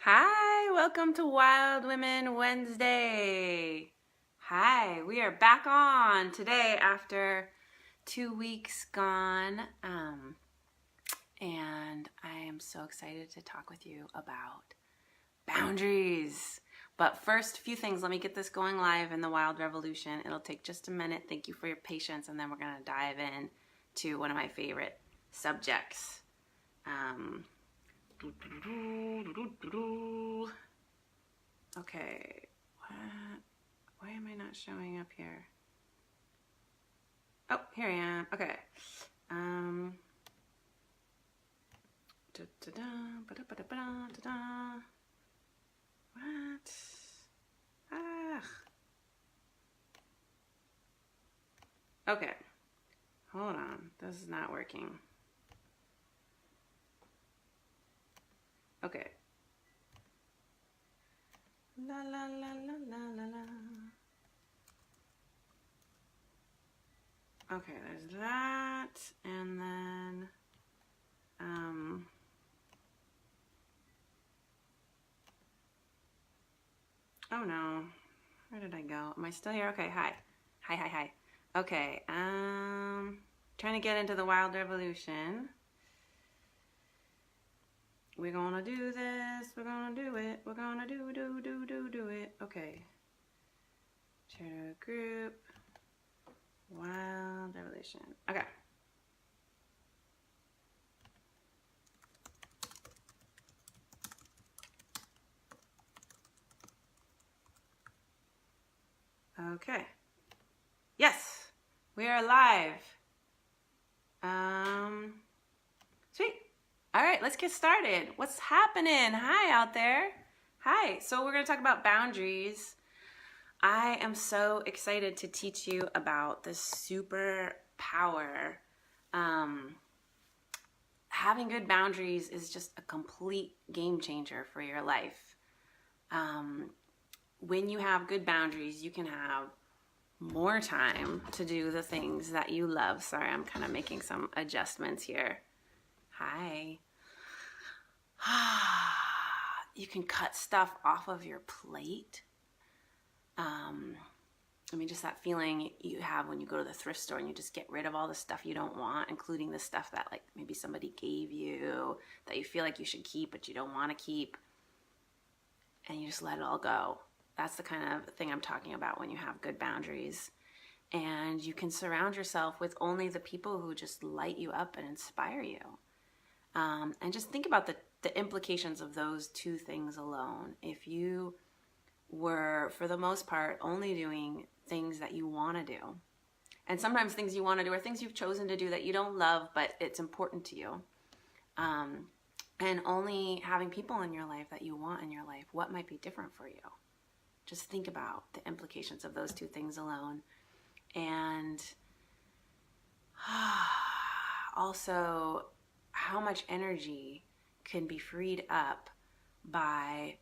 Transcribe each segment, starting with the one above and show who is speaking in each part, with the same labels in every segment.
Speaker 1: Hi, welcome to Wild Women Wednesday. Hi, we are back on today after 2 weeks gone. And I am so excited to talk with you about boundaries. But first, a few things. Let me get this going live in the Wild Revolution. It'll take just a minute. Thank you for your patience. And then we're going to dive in to one of my favorite subjects. Okay, why am I not showing up here? Oh, here I am. Okay. What? Okay. Hold on. This is not working. Okay. La la la la la la la. Okay, there's that, and then oh no, where did I go? Am I still here? Okay, hi. Okay, trying to get into the Wild Revolution. We're gonna do this, we're gonna do it, we're gonna do it. Okay. Share to a group. Wild Revolution. Okay. Okay. Yes, we are live. Sweet. All right, let's get started. What's happening? Hi out there. Hi. So we're going to talk about boundaries. I am so excited to teach you about this superpower. Having good boundaries is just a complete game changer for your life. When you have good boundaries, you can have more time to do the things that you love. Sorry, I'm kind of making some adjustments here. Hi. You can cut stuff off of your plate. Just that feeling you have when you go to the thrift store and you just get rid of all the stuff you don't want, including the stuff that like maybe somebody gave you that you feel like you should keep but you don't want to keep, and you just let it all go. That's the kind of thing I'm talking about when you have good boundaries. And you can surround yourself with only the people who just light you up and inspire you. And just think about the implications of those two things alone. If you were, for the most part, only doing things that you want to do, and sometimes things you want to do are things you've chosen to do that you don't love, but it's important to you, and only having people in your life that you want in your life, what might be different for you? Just think about the implications of those two things alone. And also how much energy can be freed up by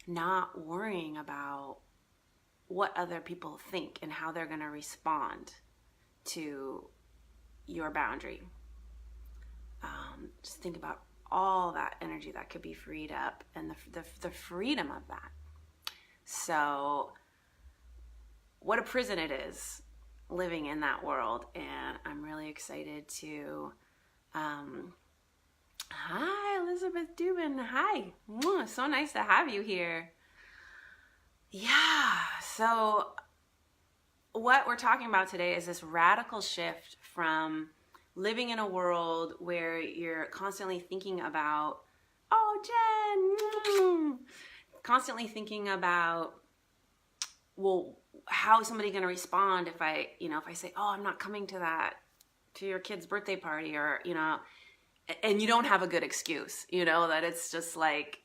Speaker 1: not worrying about what other people think and how they're going to respond to your boundary. Just think about all that energy that could be freed up and the freedom of that. So what a prison it is living in that world. And I'm really excited to, hi, Elizabeth Dubin. Hi. So nice to have you here. Yeah. So what we're talking about today is this radical shift from living in a world where you're constantly thinking about, oh, Jen, constantly thinking about, well, how is somebody going to respond if I say, oh, I'm not coming to your kid's birthday party, or, and you don't have a good excuse, that it's just like,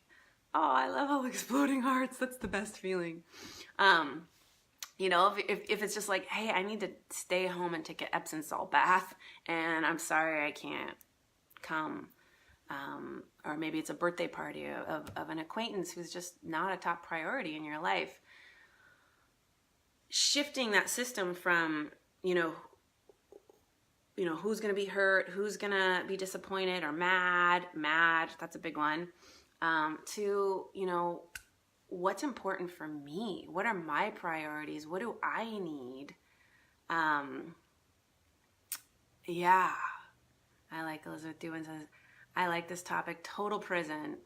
Speaker 1: oh, I love all exploding hearts. That's the best feeling. If it's just like, hey, I need to stay home and take an Epsom salt bath, and I'm sorry I can't come. Or maybe it's a birthday party of an acquaintance who's just not a top priority in your life. Shifting that system from, who's going to be hurt, who's going to be disappointed or mad, that's a big one, to, what's important for me? What are my priorities? What do I need? Yeah. I like Elizabeth Dewin says, I like this topic, total prison.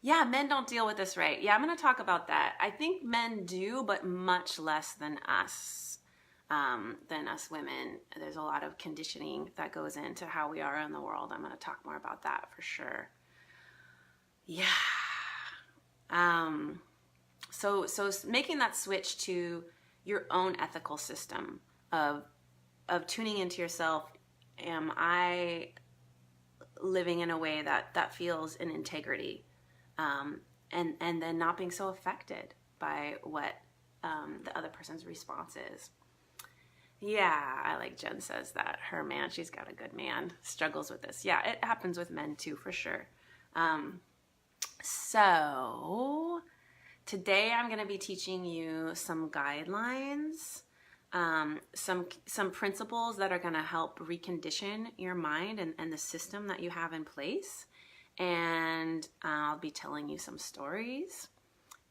Speaker 1: Yeah, men don't deal with this right. Yeah, I'm going to talk about that. I think men do, but much less than us women. There's a lot of conditioning that goes into how we are in the world. I'm going to talk more about that for sure. Yeah. So making that switch to your own ethical system of tuning into yourself. Am I living in a way that feels in integrity? And then not being so affected by what the other person's response is. Yeah, I like Jen says that her man, she's got a good man, struggles with this. Yeah, it happens with men too, for sure. So today I'm going to be teaching you some guidelines, some principles that are going to help recondition your mind and the system that you have in place. And I'll be telling you some stories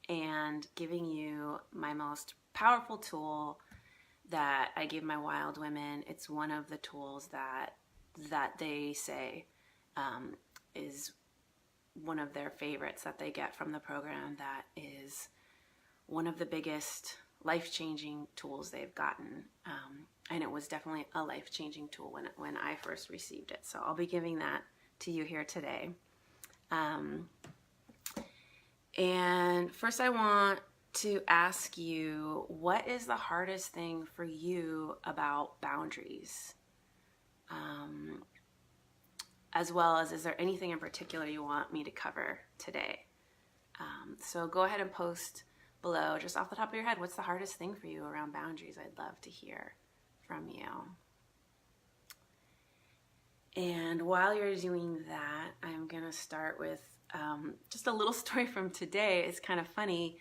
Speaker 1: and giving you my most powerful tool that I give my wild women. It's one of the tools that they say is one of their favorites that they get from the program, that is one of the biggest life-changing tools they've gotten. And it was definitely a life-changing tool when I first received it. So I'll be giving that to you here today. And first I want to ask you, what is the hardest thing for you about boundaries? As well as, is there anything in particular you want me to cover today? So go ahead and post below, just off the top of your head, what's the hardest thing for you around boundaries? I'd love to hear from you. And while you're doing that, I'm going to start with just a little story from today. It's kind of funny.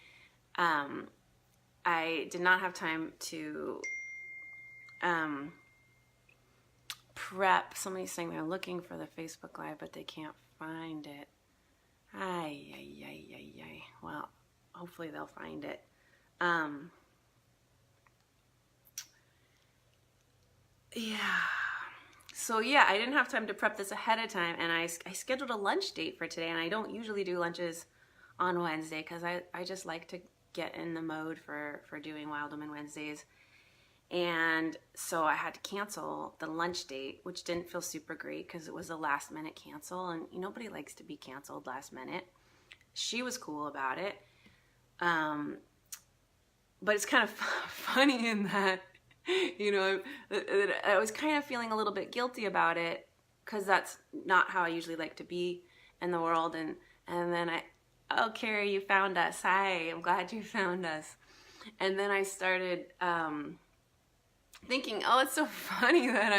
Speaker 1: I did not have time to prep. Somebody's saying they're looking for the Facebook Live, but they can't find it. Ay. Well, hopefully they'll find it. Yeah. So yeah, I didn't have time to prep this ahead of time, and I scheduled a lunch date for today, and I don't usually do lunches on Wednesday because I just like to get in the mode for doing Wild Women Wednesdays. And so I had to cancel the lunch date, which didn't feel super great because it was a last minute cancel, and nobody likes to be canceled last minute. She was cool about it. But it's kind of funny in that, I was kind of feeling a little bit guilty about it because that's not how I usually like to be in the world. And then oh, Carrie, you found us. Hi, I'm glad you found us. And then I started thinking, oh, it's so funny that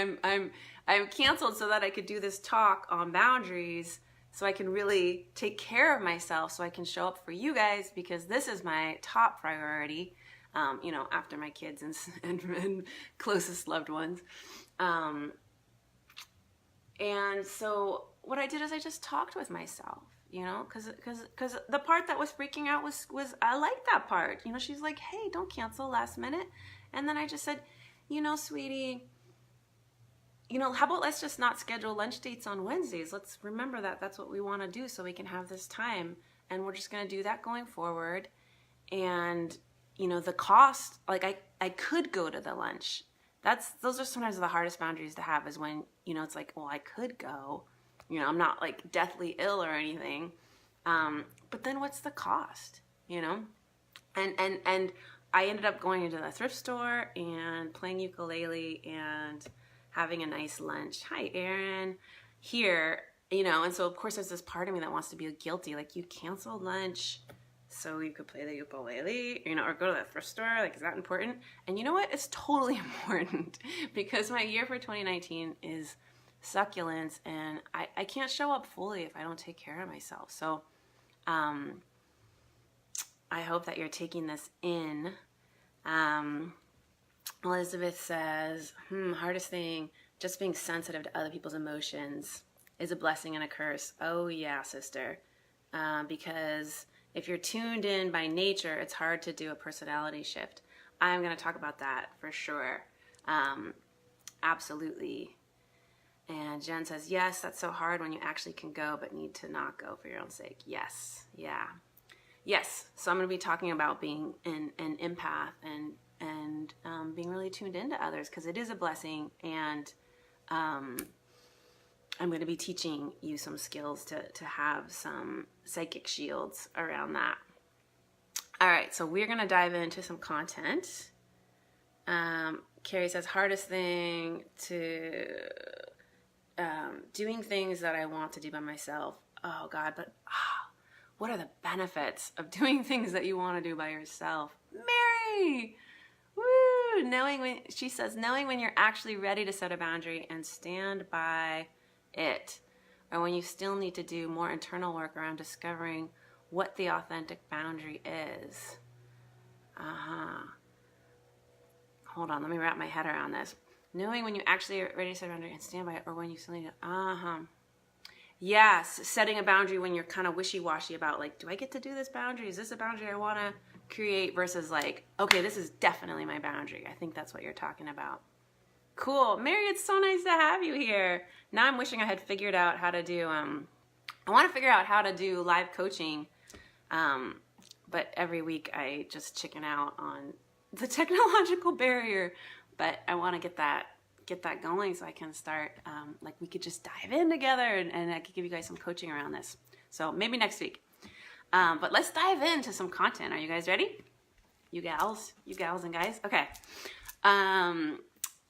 Speaker 1: I'm canceled so that I could do this talk on boundaries, so I can really take care of myself, so I can show up for you guys, because this is my top priority, after my kids and closest loved ones. And so what I did is I just talked with myself, because the part that was freaking out was I like that part. She's like, hey, don't cancel last minute. And then I just said, sweetie, how about let's just not schedule lunch dates on Wednesdays? Let's remember that that's what we want to do so we can have this time. And we're just going to do that going forward. And, the cost, like I could go to the lunch. Those are sometimes the hardest boundaries to have, is when, it's like, well, I could go, I'm not like deathly ill or anything. But then what's the cost, And I ended up going into the thrift store and playing ukulele and having a nice lunch. Hi, Erin. Here, and so of course there's this part of me that wants to be guilty. Like, you canceled lunch so you could play the ukulele, or go to the thrift store. Like, is that important? And you know what? It's totally important, because my year for 2019 is succulents, and I can't show up fully if I don't take care of myself. So I hope that you're taking this in. Elizabeth says, hardest thing, just being sensitive to other people's emotions is a blessing and a curse. Oh yeah, sister. because if you're tuned in by nature, it's hard to do a personality shift. I'm going to talk about that for sure. Absolutely. And Jen says, yes, that's so hard when you actually can go, but need to not go for your own sake. Yes. Yeah. Yes. So I'm going to be talking about being an empath and being really tuned into others, because it is a blessing. And I'm going to be teaching you some skills to have some psychic shields around that. All right. So we're going to dive into some content. Carrie says, hardest thing to doing things that I want to do by myself. Oh God, but what are the benefits of doing things that you want to do by yourself? Mary! Woo! She says, knowing when you're actually ready to set a boundary and stand by it, or when you still need to do more internal work around discovering what the authentic boundary is. Hold on, let me wrap my head around this. Knowing when you actually are ready to set a boundary and stand by it, or when you still need to, Yes, setting a boundary when you're kind of wishy-washy about, like, do I get to do this boundary? Is this a boundary I want to create? Versus like, okay, this is definitely my boundary. I think that's what you're talking about. Cool. Mary, it's so nice to have you here. Now I'm wishing I had figured out how to do, I want to figure out how to do live coaching, but every week I just chicken out on the technological barrier. But I want to get that going so I can start, like we could just dive in together and I could give you guys some coaching around this. So maybe next week. But let's dive into some content. Are you guys ready? You gals and guys? Okay.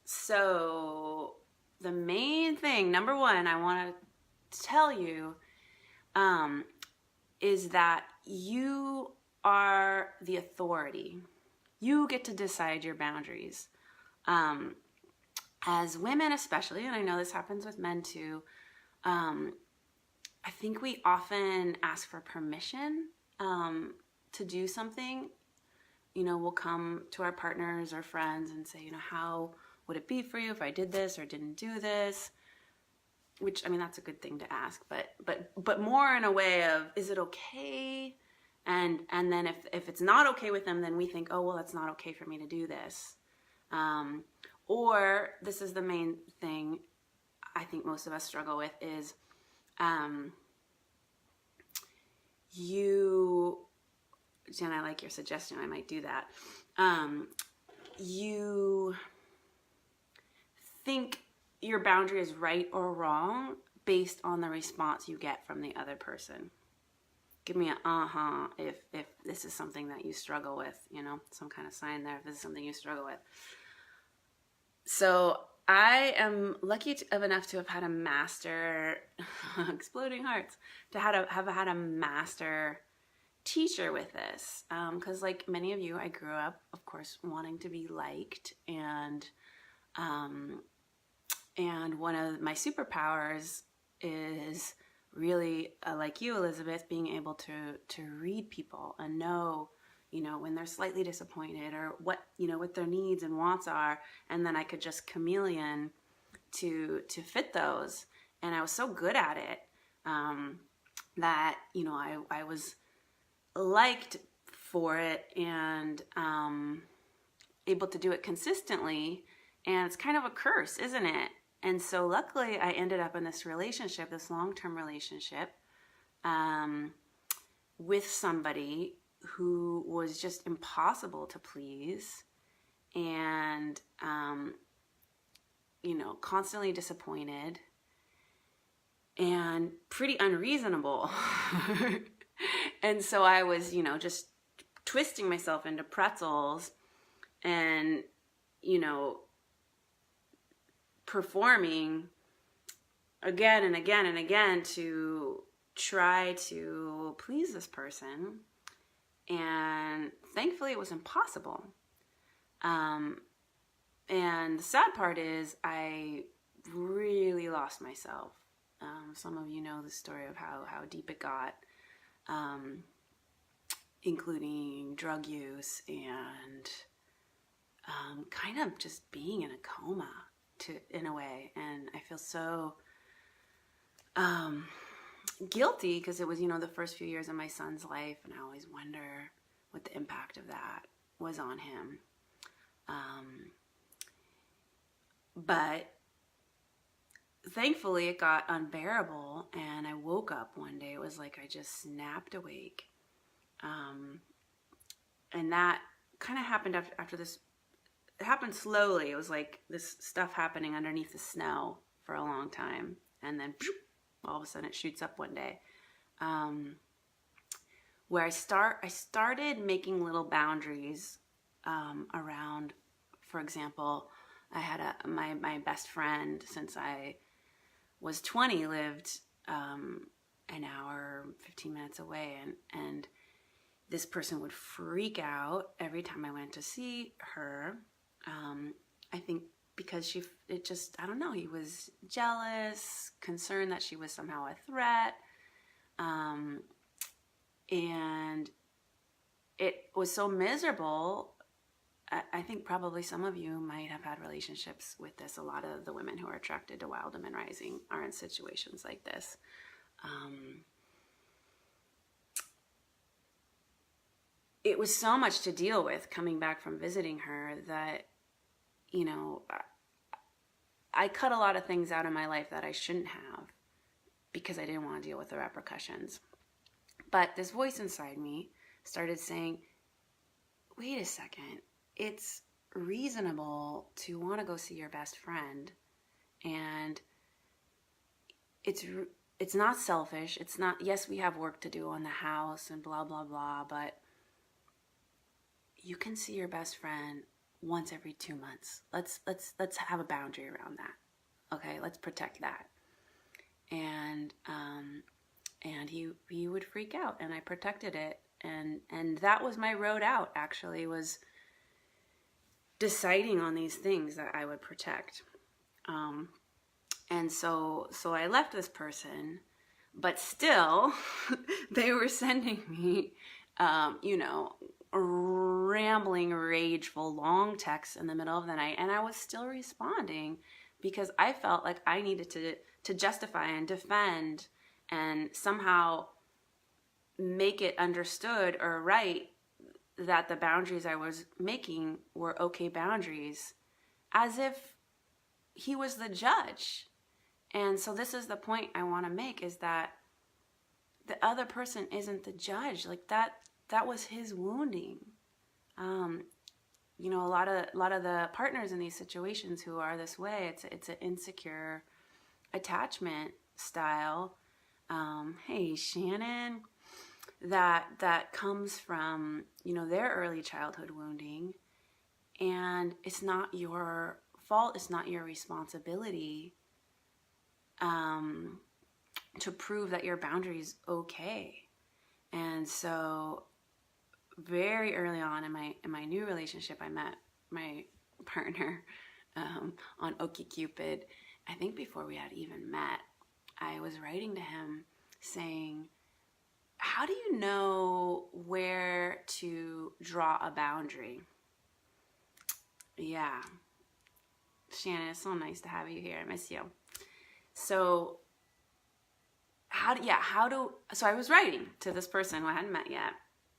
Speaker 1: So the main thing, number one, I want to tell you, is that you are the authority. You get to decide your boundaries. As women especially, and I know this happens with men too, I think we often ask for permission to do something. You know, we'll come to our partners or friends and say, you know, how would it be for you if I did this or didn't do this? Which, I mean, that's a good thing to ask, but more in a way of, is it okay? And then if it's not okay with them, then we think, oh, well, it's not okay for me to do this. Or this is the main thing I think most of us struggle with is Jen, I like your suggestion. I might do that. You think your boundary is right or wrong based on the response you get from the other person. Give me an if this is something that you struggle with, you know, some kind of sign there if this is something you struggle with. So I am lucky enough to have had a master, exploding hearts, to have had a master teacher with this. Because like many of you, I grew up, of course, wanting to be liked. And one of my superpowers is really, like you, Elizabeth, being able to read people and know, you know, when they're slightly disappointed or what, you know, what their needs and wants are. And then I could just chameleon to fit those. And I was so good at it that, you know, I was liked for it and able to do it consistently. And it's kind of a curse, isn't it? And so luckily I ended up in this relationship, this long-term relationship with somebody who was just impossible to please and, you know, constantly disappointed and pretty unreasonable. And so I was, you know, just twisting myself into pretzels and, you know, performing again and again and again to try to please this person. And thankfully it was impossible. And the sad part is I really lost myself. Some of you know the story of how deep it got, including drug use and kind of just being in a coma in a way. And I feel so guilty because it was, the first few years of my son's life, and I always wonder what the impact of that was on him. But thankfully it got unbearable, and I woke up one day. It was like I just snapped awake. And that kind of happened after this. It happened slowly. It was like this stuff happening underneath the snow for a long time. And then all of a sudden it shoots up one day. Where I started making little boundaries around, for example, I had my best friend since I was 20 lived an hour, 15 minutes away, and this person would freak out every time I went to see her. I think because I don't know, he was jealous, concerned that she was somehow a threat. And it was so miserable. I think probably some of you might have had relationships with this. A lot of the women who are attracted to Wild Women Rising are in situations like this. It was so much to deal with coming back from visiting her that, I cut a lot of things out of my life that I shouldn't have because I didn't want to deal with the repercussions. But this voice inside me started saying, wait a second, it's reasonable to want to go see your best friend, and it's not selfish. It's not, yes, we have work to do on the house and blah, blah, blah, but you can see your best friend once every 2 months. Let's have a boundary around that. Okay, let's protect that. And he would freak out, and I protected it, and that was my road out. Actually, was deciding on these things that I would protect. And so I left this person, but still, they were sending me, rambling, rageful, long texts in the middle of the night, and I was still responding because I felt like I needed to justify and defend and somehow make it understood or right that the boundaries I was making were okay boundaries, as if he was the judge. And so this is the point I want to make, is that the other person isn't the judge. Like that was his wounding. A lot of the partners in these situations who are this way, it's an insecure attachment style. Hey, Shannon, that comes from, their early childhood wounding, and it's not your fault. It's not your responsibility, to prove that your boundary is okay. And so very early on in my new relationship, I met my partner on OkCupid. I think before we had even met, I was writing to him saying, how do you know where to draw a boundary? Yeah. Shannon, it's so nice to have you here. I miss you. So so I was writing to this person who I hadn't met yet.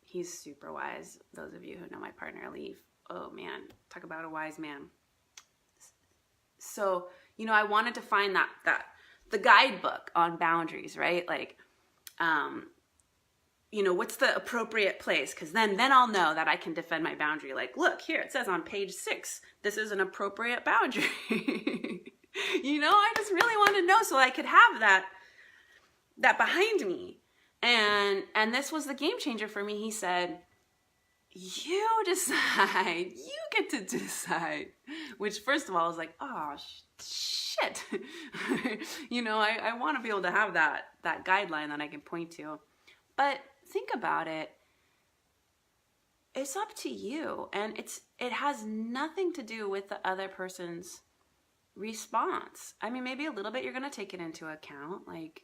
Speaker 1: He's super wise. Those of you who know my partner, Leaf. Oh man, talk about a wise man. So, I wanted to find that the guidebook on boundaries, right? Like, what's the appropriate place? Because then I'll know that I can defend my boundary. Like, look, here, it says on page 6, this is an appropriate boundary. I just really wanted to know so I could have that behind me. And this was the game changer for me. He said, you decide, you get to decide. Which, first of all, I was like, oh, shit. I want to be able to have that guideline that I can point to. But think about it. It's up to you. And it has nothing to do with the other person's response. I mean, maybe a little bit you're going to take it into account. Like,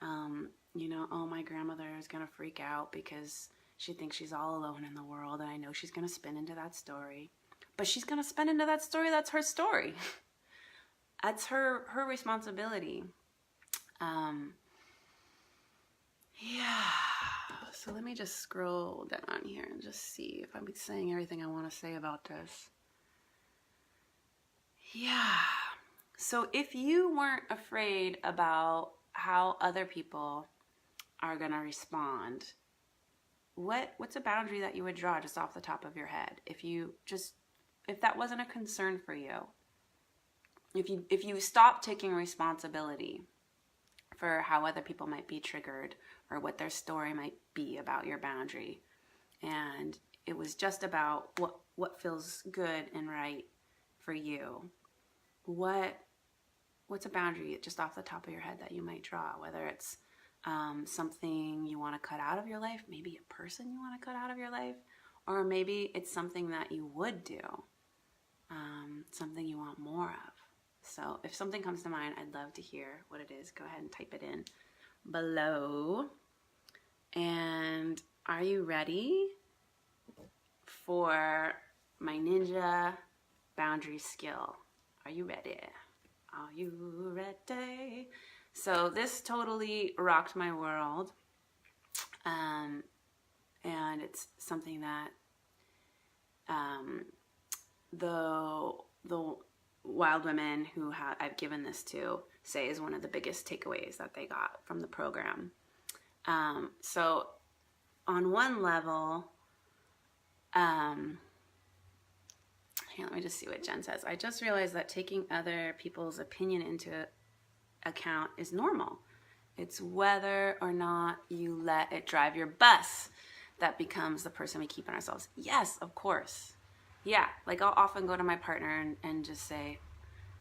Speaker 1: oh, my grandmother is going to freak out because she thinks she's all alone in the world. And I know she's going to spin into that story. But she's going to spin into that story. That's her story. That's her responsibility. Yeah. So let me just scroll down here and just see if I'm saying everything I want to say about this. Yeah. So if you weren't afraid about how other people are going to respond, what's a boundary that you would draw just off the top of your head? If that wasn't a concern for you, if you stop taking responsibility for how other people might be triggered or what their story might be about your boundary, and it was just about what feels good and right for you, what's a boundary just off the top of your head that you might draw? Whether it's something you want to cut out of your life, maybe a person you want to cut out of your life, or maybe it's something that you would do, something you want more of. So if something comes to mind, I'd love to hear what it is. Go ahead and type it in below. And are you ready for my ninja boundary skill? Are you ready? Are you ready? So this totally rocked my world. And it's something that the wild women who I've given this to say is one of the biggest takeaways that they got from the program. So on one level, here, let me just see what Jen says. I just realized that taking other people's opinion into account is normal. It's whether or not you let it drive your bus that becomes the person we keep in ourselves. Yes, of course. Yeah, like I'll often go to my partner and just say,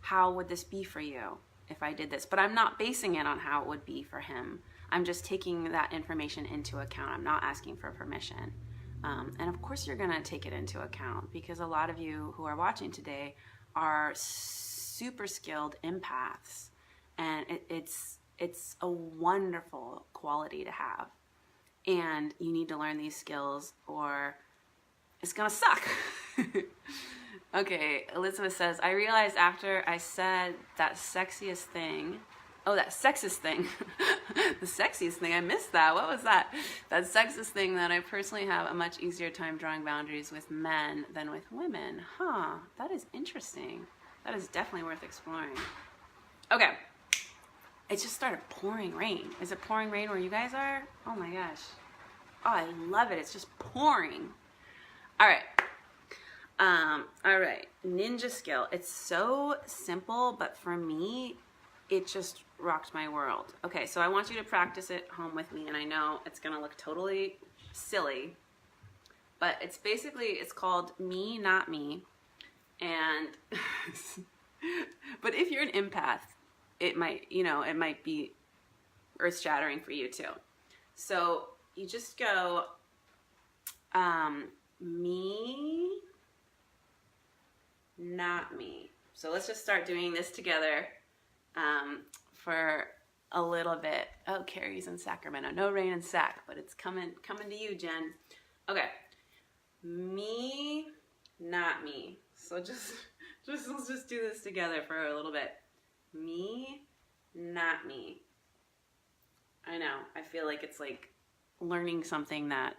Speaker 1: how would this be for you if I did this? But I'm not basing it on how it would be for him. I'm just taking that information into account. I'm not asking for permission. And of course you're going to take it into account, because a lot of you who are watching today are super skilled empaths. And it's a wonderful quality to have. And you need to learn these skills or it's going to suck. Okay, Elizabeth says, I realized after I said that sexiest thing, that sexist thing, the sexiest thing, I missed that. What was that? That sexist thing, that I personally have a much easier time drawing boundaries with men than with women. Huh, that is interesting. That is definitely worth exploring. Okay, it just started pouring rain. Is it pouring rain where you guys are? Oh my gosh. Oh, I love it. It's just pouring. All right. All right. Ninja skill. It's so simple, but for me, it just rocked my world. Okay, so I want you to practice it home with me, and I know it's gonna look totally silly, but it's called Me, Not Me. And, but if you're an empath, it might be earth-shattering for you too. So you just go, me, not me. So let's just start doing this together for a little bit. Oh, Carrie's in Sacramento. No rain in Sac, but it's coming to you, Jen. Okay. Me, not me. So let's just do this together for a little bit. Me, not me. I know. I feel like it's like learning something that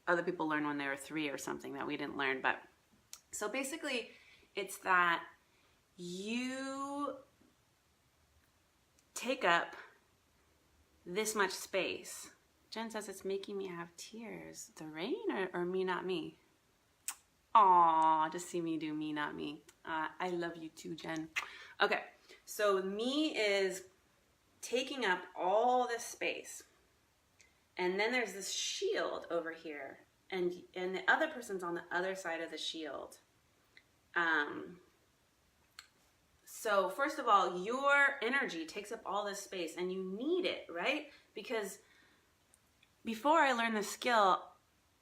Speaker 1: other people learned when they were 3 or something that we didn't learn. But so basically it's that you take up this much space. Jen says it's making me have tears. The rain or me, not me? Aw, to see me do me, not me. I love you too, Jen. Okay, so me is taking up all this space. And then there's this shield over here. And the other person's on the other side of the shield. So first of all, your energy takes up all this space and you need it, right? Because before I learned this skill,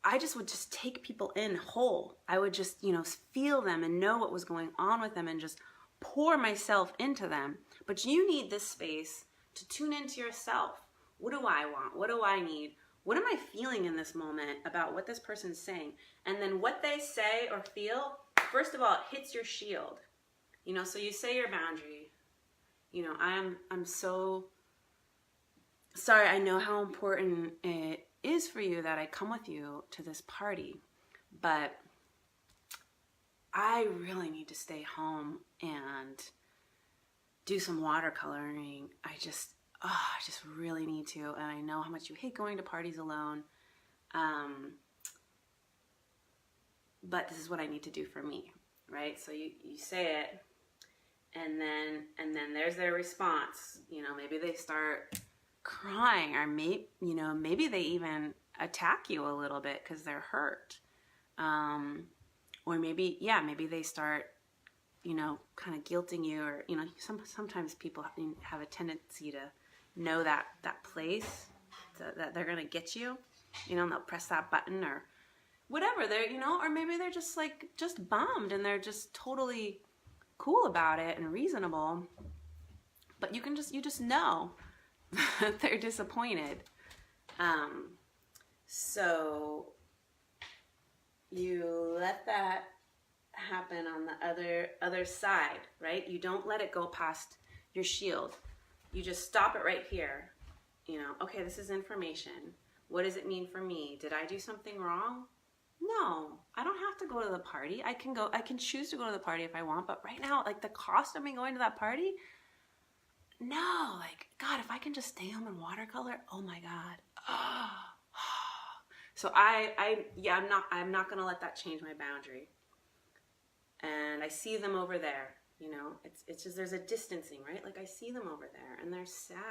Speaker 1: I would just take people in whole. I would just, feel them and know what was going on with them and just pour myself into them. But you need this space to tune into yourself. What do I want? What do I need? What am I feeling in this moment about what this person's saying? And then what they say or feel, first of all, it hits your shield. So you say your boundary. I'm so sorry, I know how important it is for you that I come with you to this party, but I really need to stay home and do some watercoloring. I just really need to. And I know how much you hate going to parties alone. But this is what I need to do for me, right? So you say it, and then there's their response. You know, maybe they start crying, or maybe they even attack you a little bit because they're hurt. Or maybe they start, kind of guilting you, or, sometimes people have a tendency to know that place that they're going to get you, and they'll press that button or whatever. They're, or maybe they're just bummed and they're just totally cool about it and reasonable. But you just know that they're disappointed. So you let that happen on the other side, right? You don't let it go past your shield. You just stop it right here. Okay, this is information. What does it mean for me? Did I do something wrong? No, I don't have to go to the party. I can choose to go to the party if I want, but right now, the cost of me going to that party, no, God, if I can just stay home and watercolor, oh my God. So I'm not going to let that change my boundary. And I see them over there, it's just, there's a distancing, right? I see them over there and they're sad.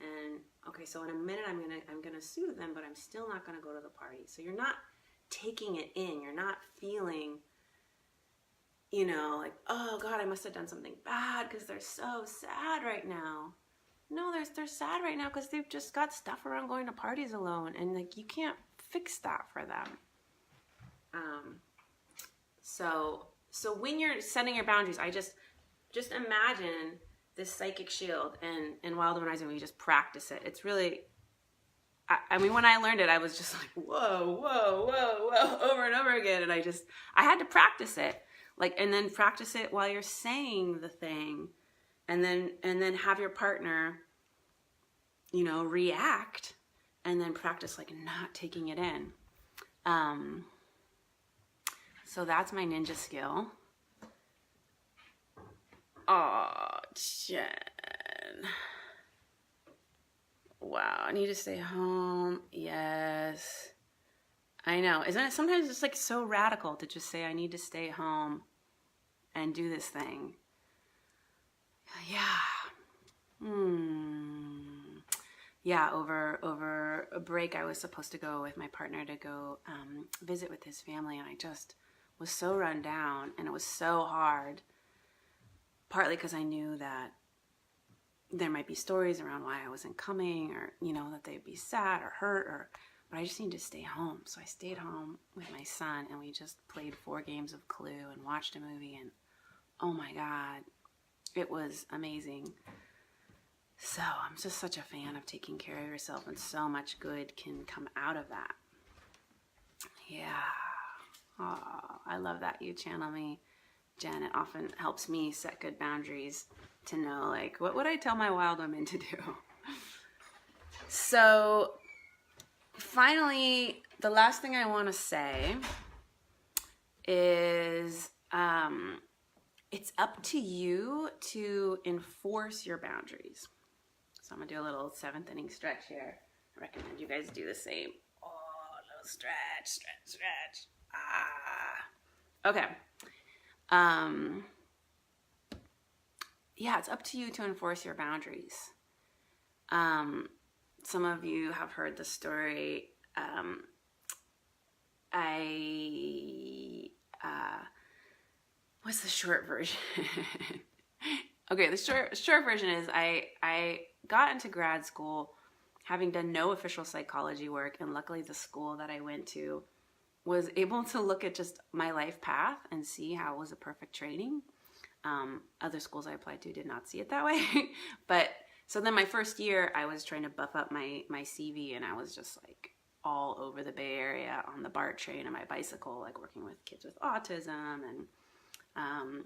Speaker 1: And okay, so in a minute I'm gonna soothe them, but I'm still not gonna go to the party. So you're not taking it in. You're not feeling, oh God, I must have done something bad because they're so sad right now. No, they're sad right now because they've just got stuff around going to parties alone, and you can't fix that for them. So when you're setting your boundaries, I just imagine this psychic shield, and in Wild Womanizing, we just practice it. It's really, I mean, when I learned it, I was just like, whoa, whoa, whoa, whoa, over and over again. And I had to practice it, and then practice it while you're saying the thing, and then have your partner, react, and then practice not taking it in. So that's my ninja skill. Oh, Jen. Wow, I need to stay home. Yes. I know. Isn't it sometimes it's so radical to just say I need to stay home and do this thing? Yeah. Yeah, over a break I was supposed to go with my partner to go visit with his family, and I just was so run down, and it was so hard. Partly because I knew that there might be stories around why I wasn't coming, or, that they'd be sad or hurt, but I just needed to stay home. So I stayed home with my son, and we just played 4 games of Clue and watched a movie, and oh my God, it was amazing. So I'm just such a fan of taking care of yourself, and so much good can come out of that. Yeah. Oh, I love that you channel me, Jen. It often helps me set good boundaries to know, what would I tell my wild women to do? So, finally, the last thing I want to say is it's up to you to enforce your boundaries. So I'm going to do a little 7th inning stretch here. I recommend you guys do the same. Oh, a little stretch. Okay. Yeah, it's up to you to enforce your boundaries. Some of you have heard the story. What's the short version? Okay, the short version is I got into grad school having done no official psychology work, and luckily the school that I went to was able to look at just my life path and see how it was a perfect training. Other schools I applied to did not see it that way. But so then my first year, I was trying to buff up my CV, and I was just all over the Bay Area on the BART train on my bicycle, working with kids with autism and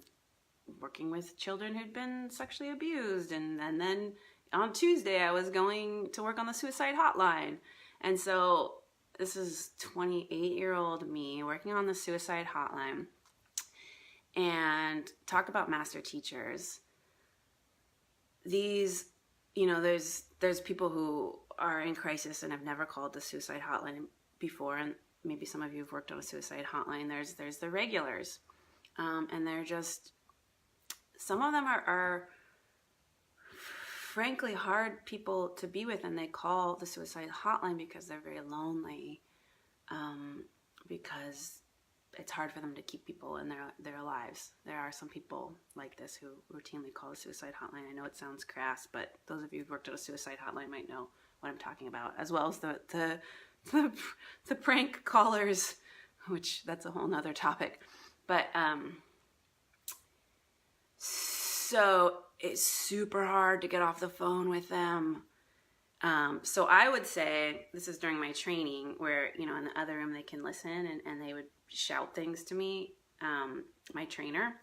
Speaker 1: working with children who'd been sexually abused, and then on Tuesday, I was going to work on the suicide hotline. And so this is 28-year-old me working on the suicide hotline. And talk about master teachers. These, there's people who are in crisis and have never called the suicide hotline before. And maybe some of you have worked on a suicide hotline. There's the regulars. And they're just, some of them are frankly hard people to be with, and they call the suicide hotline because they're very lonely, because it's hard for them to keep people in their lives. There are some people like this who routinely call the suicide hotline. I know it sounds crass, but those of you who've worked at a suicide hotline might know what I'm talking about, as well as the prank callers, which that's a whole nother topic. But so it's super hard to get off the phone with them. So I would say, this is during my training where, in the other room they can listen and they would shout things to me, my trainer.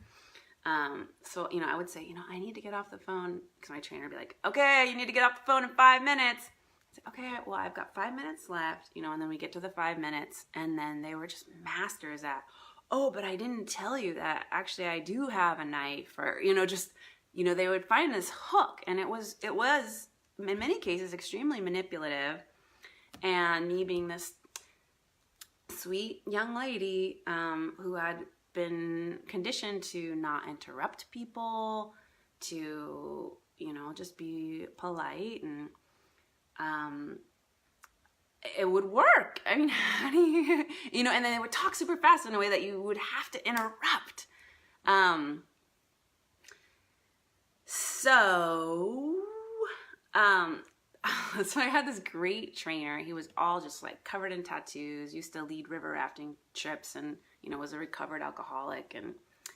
Speaker 1: So, I would say, I need to get off the phone, because my trainer would be like, okay, you need to get off the phone in 5 minutes. I said, okay, well, I've got 5 minutes left, and then we get to the 5 minutes, and then they were just masters at, oh, but I didn't tell you that actually I do have a knife, or, they would find this hook, and it was in many cases extremely manipulative. And me being this sweet young lady who had been conditioned to not interrupt people, to just be polite, and it would work. I mean, how do you, and then they would talk super fast in a way that you would have to interrupt. So I had this great trainer. He was all just like covered in tattoos, used to lead river rafting trips, and, was a recovered alcoholic. And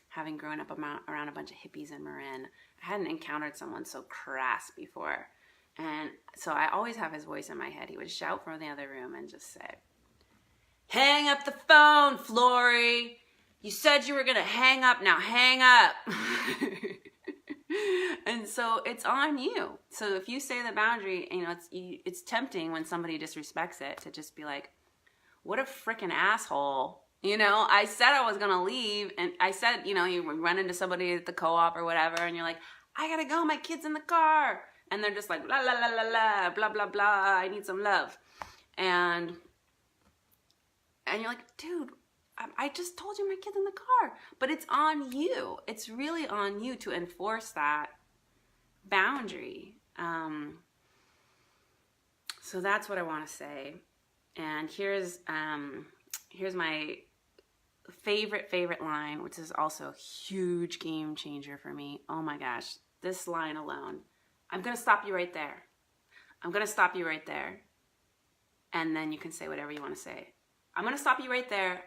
Speaker 1: having grown up around a bunch of hippies in Marin, I hadn't encountered someone so crass before. And so I always have his voice in my head. He would shout from the other room and just say, hang up the phone, Flory. You said you were going to hang up. Now hang up. And so it's on you. So if you say the boundary, it's tempting when somebody disrespects it to just be like, what a freaking asshole. I said I was going to leave, and I said, you run into somebody at the co-op or whatever, and you're like, I got to go, my kid's in the car. And they're just like, la, la, la, la, la, blah, blah, blah, I need some love. And you're like, dude, I just told you my kid's in the car. But it's on you. It's really on you to enforce that boundary. So that's what I want to say. And here's my favorite line, which is also a huge game changer for me. Oh my gosh, this line alone. I'm going to stop you right there. I'm going to stop you right there. And then you can say whatever you want to say. I'm going to stop you right there.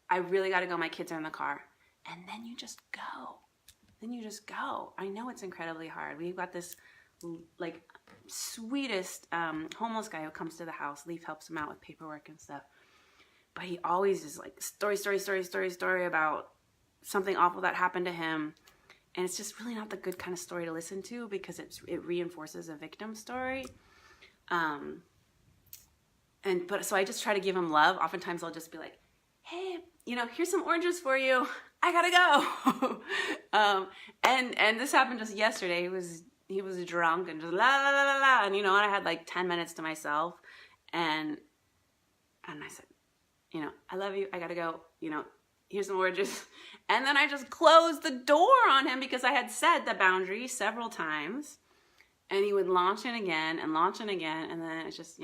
Speaker 1: I really got to go. My kids are in the car. And then you just go. Then you just go. I know it's incredibly hard. We've got this like sweetest homeless guy who comes to the house. Leaf helps him out with paperwork and stuff. But he always is like story about something awful that happened to him. And it's just really not the good kind of story to listen to, because it reinforces a victim story. So I just try to give him love. Oftentimes I'll just be like, hey, here's some oranges for you. I gotta go. And this happened just yesterday. He was drunk and just la la la la la. And I had like 10 minutes to myself, and I said, I love you. I gotta go. Here's some oranges. And then I just closed the door on him, because I had said the boundary several times, and he would launch in again, and then it's just,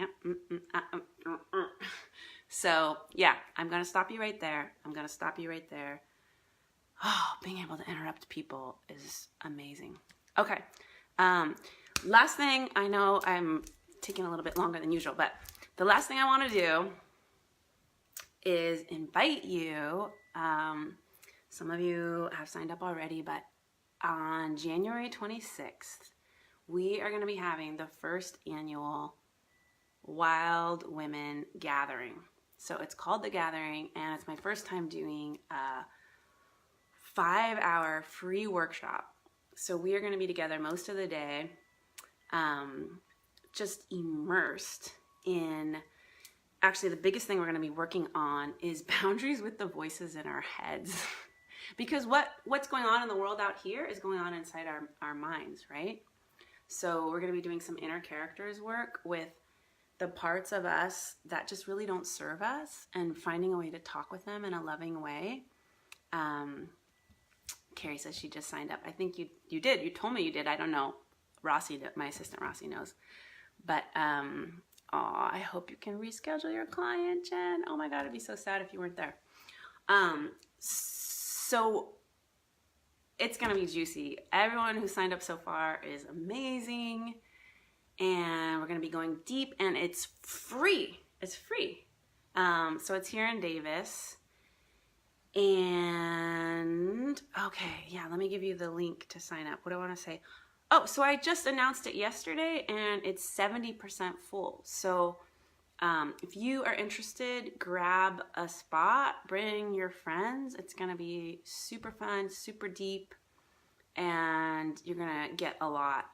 Speaker 1: So, yeah, I'm going to stop you right there. Oh, being able to interrupt people is amazing. Okay. Last thing, I know I'm taking a little bit longer than usual, but the last thing I want to do is invite you. Some of you have signed up already, but on January 26th, we are going to be having the first annual Wild Women Gathering. So it's called The Gathering, and it's my first time doing a 5-hour free workshop. So we are going to be together most of the day. just immersed in, actually the biggest thing we're going to be working on is boundaries with the voices in our heads. Because what's going on in the world out here is going on inside our minds, right? So we're going to be doing some inner characters work with the parts of us that just really don't serve us and finding a way to talk with them in a loving way. Carrie says she just signed up. I think you did. You told me you did. I don't know. Rossi, my assistant Rossi knows. But I hope you can reschedule your client, Jen. Oh my God, it'd be so sad if you weren't there. So it's going to be juicy. Everyone who signed up so far is amazing. And we're going to be going deep, and it's free. It's free. So it's here in Davis. And okay, yeah, let me give you the link to sign up. What do I want to say? Oh, so I just announced it yesterday, and it's 70% full. So if you are interested, grab a spot, bring your friends. It's going to be super fun, super deep, and you're going to get a lot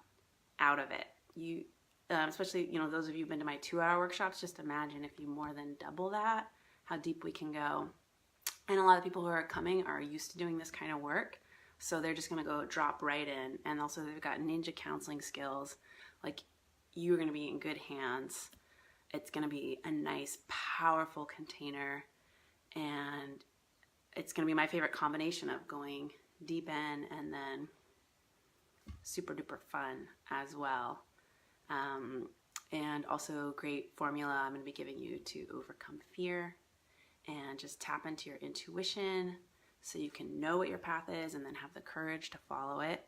Speaker 1: out of it. You, especially, you know, those of you who've been to my 2-hour workshops, just imagine if you more than double that, how deep we can go. And a lot of people who are coming are used to doing this kind of work. So they're just going to go drop right in. And also they've got ninja counseling skills. Like, you're going to be in good hands. It's going to be a nice, powerful container. And it's going to be my favorite combination of going deep in and then super duper fun as well. And also great formula I'm going to be giving you to overcome fear and just tap into your intuition so you can know what your path is and then have the courage to follow it,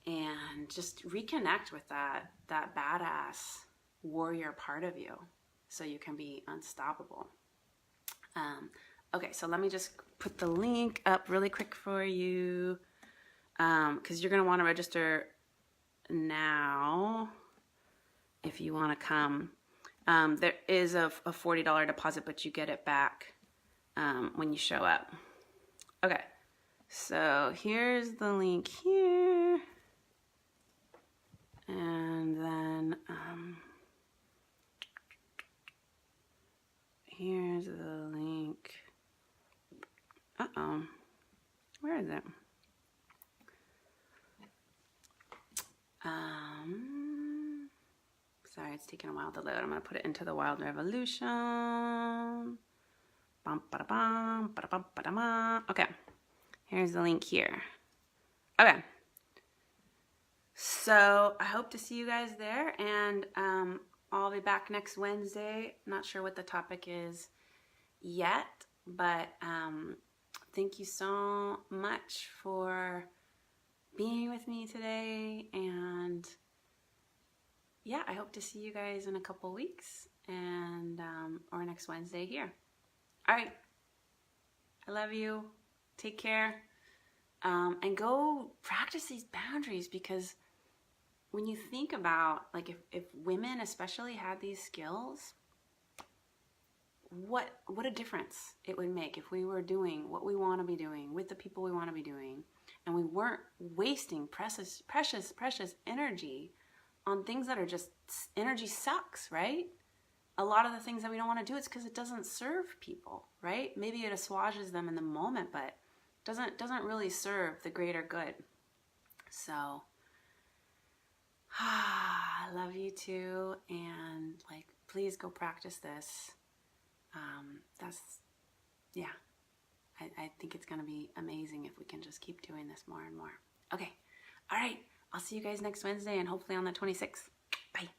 Speaker 1: and just reconnect with that badass warrior part of you so you can be unstoppable. Okay, so let me just put the link up really quick for you, because you're going to want to register now if you want to come. There is a $40 deposit, but you get it back when you show up. Okay, so here's the link here. And then here's the link. Uh-oh. Where is it? Sorry, it's taking a while to load. I'm going to put it into the Wild Revolution. Bum, ba, bum, ba, bum, ba, bum. Okay, here's the link here. Okay, so I hope to see you guys there, and I'll be back next Wednesday. Not sure what the topic is yet, but thank you so much for being with me today, and yeah, I hope to see you guys in a couple weeks, and or next Wednesday here. All right, I love you. Take care, and go practice these boundaries, because when you think about, like, if women especially had these skills, what a difference it would make if we were doing what we want to be doing with the people we want to be doing, and we weren't wasting precious energy on things that are just, energy sucks, right? A lot of the things that we don't want to do, it's because it doesn't serve people, right? Maybe it assuages them in the moment, but doesn't really serve the greater good. So, I love you too, and like, please go practice this. I think it's going to be amazing if we can just keep doing this more and more. Okay. All right. I'll see you guys next Wednesday, and hopefully on the 26th. Bye.